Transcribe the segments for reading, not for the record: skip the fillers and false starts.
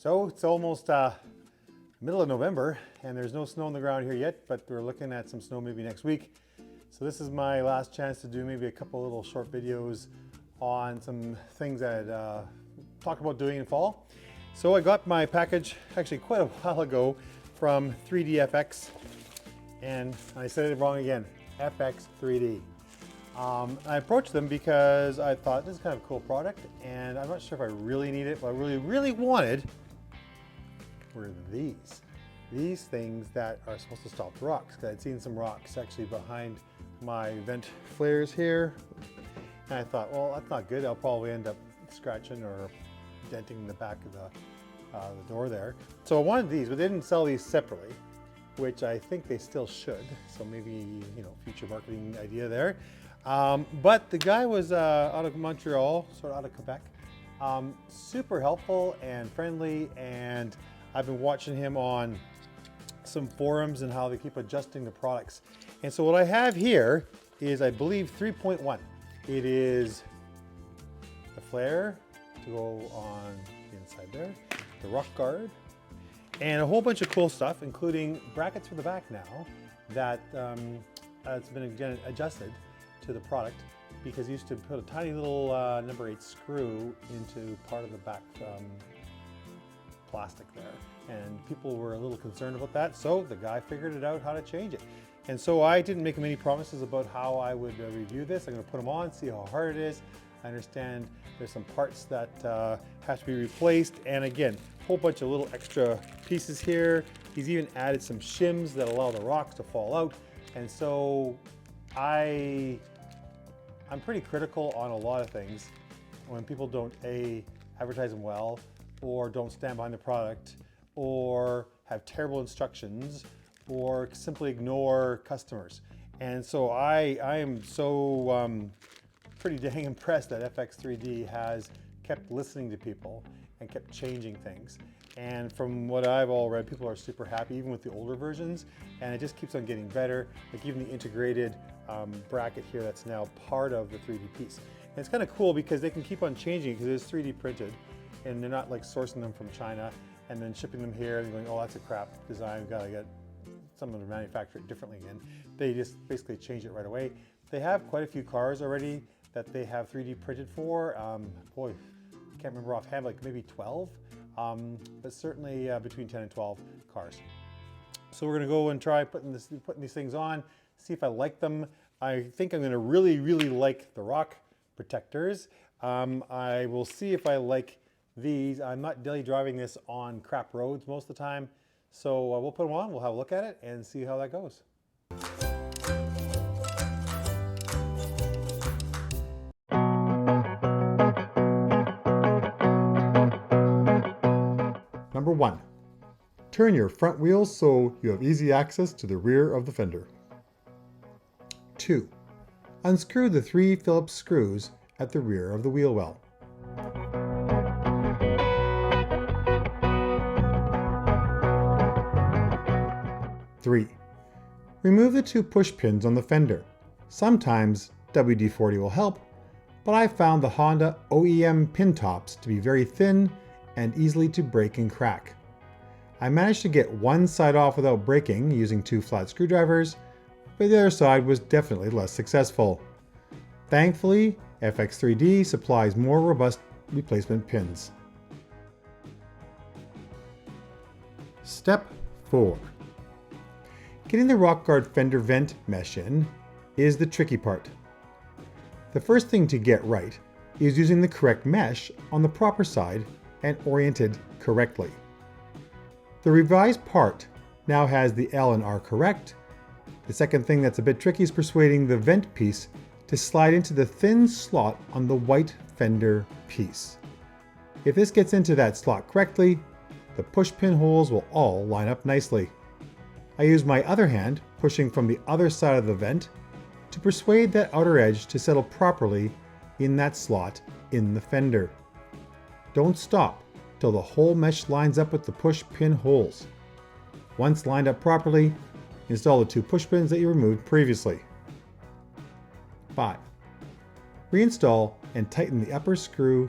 So it's almost middle of November and there's no snow on the ground here yet, but we're looking at some snow maybe next week. So this is my last chance to do maybe a couple little short videos on some things that I talked about doing in fall. So I got my package actually quite a while ago from 3DFX, and I said it wrong again, FX3D. I approached them because I thought this is kind of a cool product and I'm not sure if I really need it. What I really wanted were these things that are supposed to stop the rocks. I'd seen some rocks actually behind my vent flares here, and I thought, well, that's not good. I'll probably end up scratching or denting the back of the door there. So I wanted these, but they didn't sell these separately, which I think they still should. So maybe, you know, future marketing idea there. But the guy was out of Montreal, sort of out of Quebec. Super helpful and friendly, and I've been watching him on some forums and how they keep adjusting the products. And so what I have here is, I believe, 3.1. It is the flare to go on the inside there, the rock guard, and a whole bunch of cool stuff, including brackets for the back now that it's been again adjusted to the product, because you used to put a tiny little number 8 screw into part of the back plastic there, and people were a little concerned about that, so the guy figured it out how to change it. And so I didn't make him any promises about how I would review this. I'm going to put them on, see how hard it is. I understand there's some parts that have to be replaced, and again, a whole bunch of little extra pieces here. He's even added some shims that allow the rocks to fall out, and so I'm pretty critical on a lot of things when people don't advertise them well, or don't stand behind the product, or have terrible instructions, or simply ignore customers. And so I am so pretty dang impressed that FX3D has kept listening to people and kept changing things. And from what I've all read, people are super happy, even with the older versions, and it just keeps on getting better. Like even the integrated bracket here that's now part of the 3D piece. And it's kind of cool because they can keep on changing because it's 3D printed, and they're not like sourcing them from China and then shipping them here and going, oh, that's a crap design, we've got to get someone to manufacture it differently again. They just basically change it right away. They have quite a few cars already that they have 3D printed for. Boy, I can't remember offhand, like maybe 12, but certainly between 10 and 12 cars. So we're gonna go and try putting these things on, see if I like them. I think I'm gonna really like the rock protectors. I will see if I like these. I'm not daily driving this on crap roads most of the time. So we'll put them on, we'll have a look at it and see how that goes. Number 1, turn your front wheels so you have easy access to the rear of the fender. 2, unscrew the 3 Phillips screws at the rear of the wheel well. 3, remove the 2 push pins on the fender. Sometimes WD-40 will help, but I found the Honda OEM pin tops to be very thin and easily to break and crack. I managed to get one side off without breaking using 2 flat screwdrivers, but the other side was definitely less successful. Thankfully, FX3D supplies more robust replacement pins. Step 4. Getting the rock guard fender vent mesh in is the tricky part. The first thing to get right is using the correct mesh on the proper side and oriented correctly. The revised part now has the L and R correct. The second thing that's a bit tricky is persuading the vent piece to slide into the thin slot on the white fender piece. If this gets into that slot correctly, the push pin holes will all line up nicely. I use my other hand, pushing from the other side of the vent, to persuade that outer edge to settle properly in that slot in the fender. Don't stop till the whole mesh lines up with the push pin holes. Once lined up properly, install the 2 push pins that you removed previously. 5. Reinstall and tighten the upper screw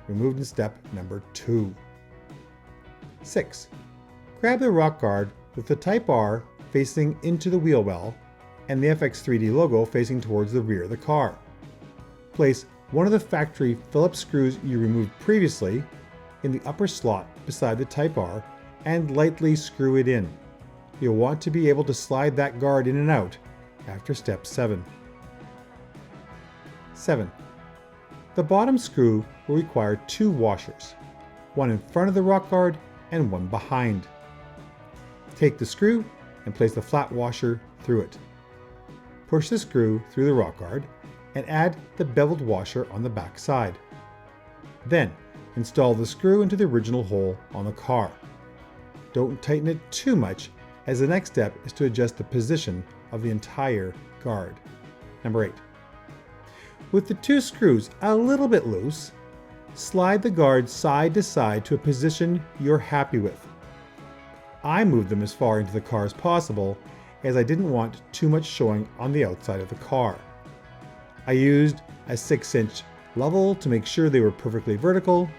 removed in step number 2. 6. Grab the rock guard with the Type R facing into the wheel well and the FX3D logo facing towards the rear of the car. Place one of the factory Phillips screws you removed previously in the upper slot beside the Type R and lightly screw it in. You'll want to be able to slide that guard in and out after step 7. 7. The bottom screw will require 2 washers, one in front of the rock guard and one behind. Take the screw and place the flat washer through it. Push the screw through the rock guard and add the beveled washer on the back side. Then install the screw into the original hole on the car. Don't tighten it too much, as the next step is to adjust the position of the entire guard. Number 8. With the 2 screws a little bit loose, slide the guard side to side to a position you're happy with. I moved them as far into the car as possible, as I didn't want too much showing on the outside of the car. I used a 6-inch level to make sure they were perfectly vertical,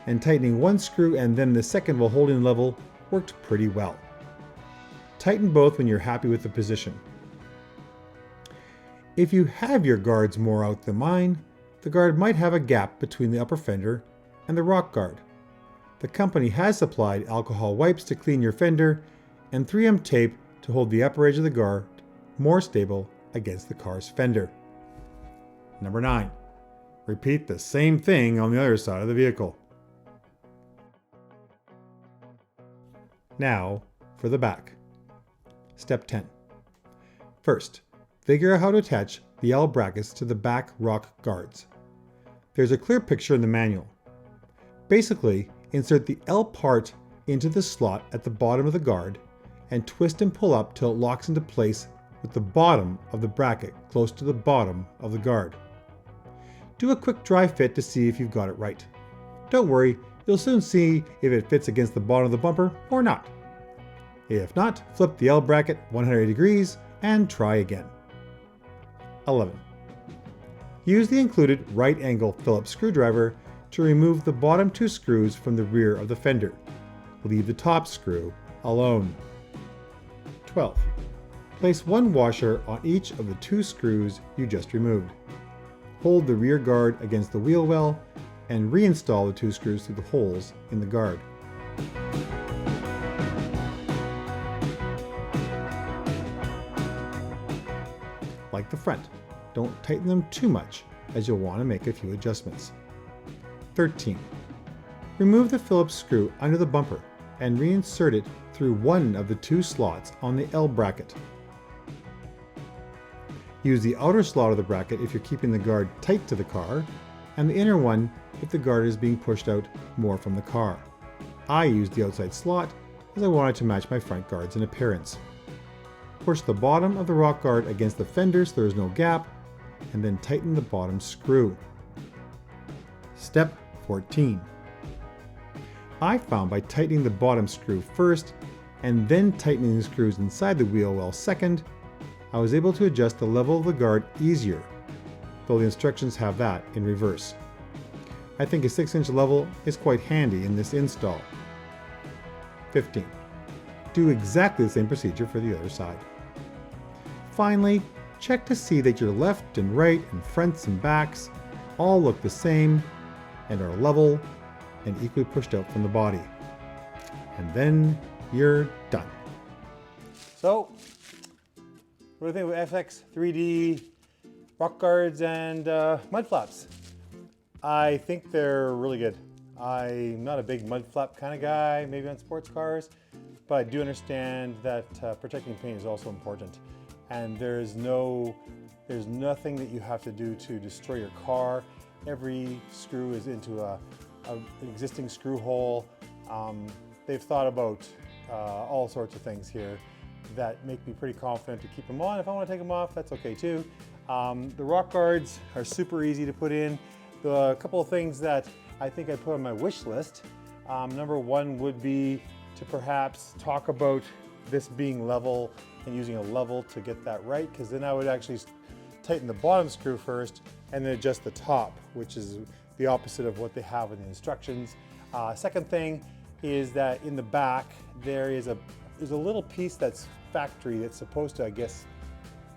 and tightening one screw and then the second while holding level worked pretty well. Tighten both when you're happy with the position. If you have your guards more out than mine, the guard might have a gap between the upper fender and the rock guard. The company has supplied alcohol wipes to clean your fender and 3M tape to hold the upper edge of the guard more stable against the car's fender. Number 9. Repeat the same thing on the other side of the vehicle. Now for the back. Step 10. First, figure out how to attach the L brackets to the back rock guards. There's a clear picture in the manual. Basically, insert the L part into the slot at the bottom of the guard and twist and pull up till it locks into place with the bottom of the bracket close to the bottom of the guard. Do a quick dry fit to see if you've got it right. Don't worry, you'll soon see if it fits against the bottom of the bumper or not. If not, flip the L bracket 180 degrees and try again. 11. Use the included right angle Phillips screwdriver to remove the bottom 2 screws from the rear of the fender. Leave the top screw alone. 12. Place one washer on each of the 2 screws you just removed. Hold the rear guard against the wheel well and reinstall the 2 screws through the holes in the guard. Like the front, don't tighten them too much, as you'll want to make a few adjustments. 13. Remove the Phillips screw under the bumper and reinsert it through one of the 2 slots on the L bracket. Use the outer slot of the bracket if you're keeping the guard tight to the car, and the inner one if the guard is being pushed out more from the car. I used the outside slot as I wanted to match my front guards in appearance. Push the bottom of the rock guard against the fender so there is no gap, and then tighten the bottom screw. Step 14. I found by tightening the bottom screw first and then tightening the screws inside the wheel well second, I was able to adjust the level of the guard easier, though the instructions have that in reverse. I think a 6-inch level is quite handy in this install. 15. Do exactly the same procedure for the other side. Finally, check to see that your left and right and fronts and backs all look the same and are level and equally pushed out from the body. And then you're done. So, what do you think of FX3D rock guards and mud flaps? I think they're really good. I'm not a big mud flap kind of guy, maybe on sports cars, but I do understand that protecting paint is also important. And there's nothing that you have to do to destroy your car. Every screw is into an existing screw hole. They've thought about all sorts of things here that make me pretty confident to keep them on. If I want to take them off, that's okay too. The rock guards are super easy to put in. The couple of things that I think I put on my wish list, number 1 would be to perhaps talk about this being level and using a level to get that right, because then I would actually tighten the bottom screw first and then adjust the top, which is the opposite of what they have in the instructions. Second thing is that in the back there's a little piece that's factory that's supposed to, I guess,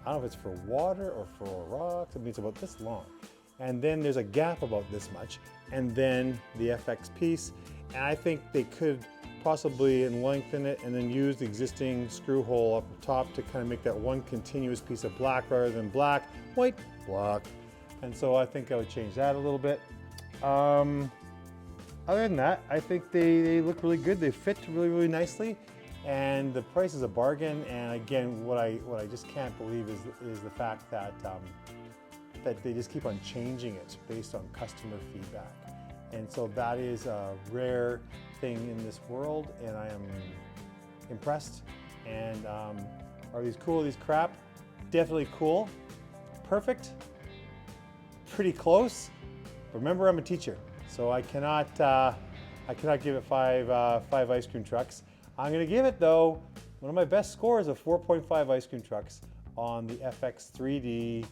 I don't know if it's for water or for rocks. I mean, it's about this long. And then there's a gap about this much, and then the FX piece. And I think they could possibly lengthen it and then use the existing screw hole up top to kind of make that one continuous piece of black rather than black, white, black. And so I think I would change that a little bit. Other than that, I think they look really good. They fit really, really nicely. And the price is a bargain. And again, what I just can't believe is the fact that that they just keep on changing it based on customer feedback. And so that is a rare thing in this world, and I am impressed. And are these cool? Are these crap? Definitely cool. Perfect. Pretty close. But remember, I'm a teacher, so I cannot give it five ice cream trucks. I'm going to give it, though, one of my best scores of 4.5 ice cream trucks on the FX3D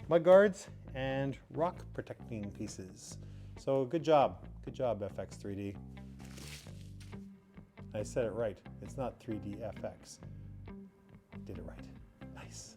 mud guards and rock protecting pieces. So good job FX3D. I said it right. It's not 3D FX. Did it right. Nice.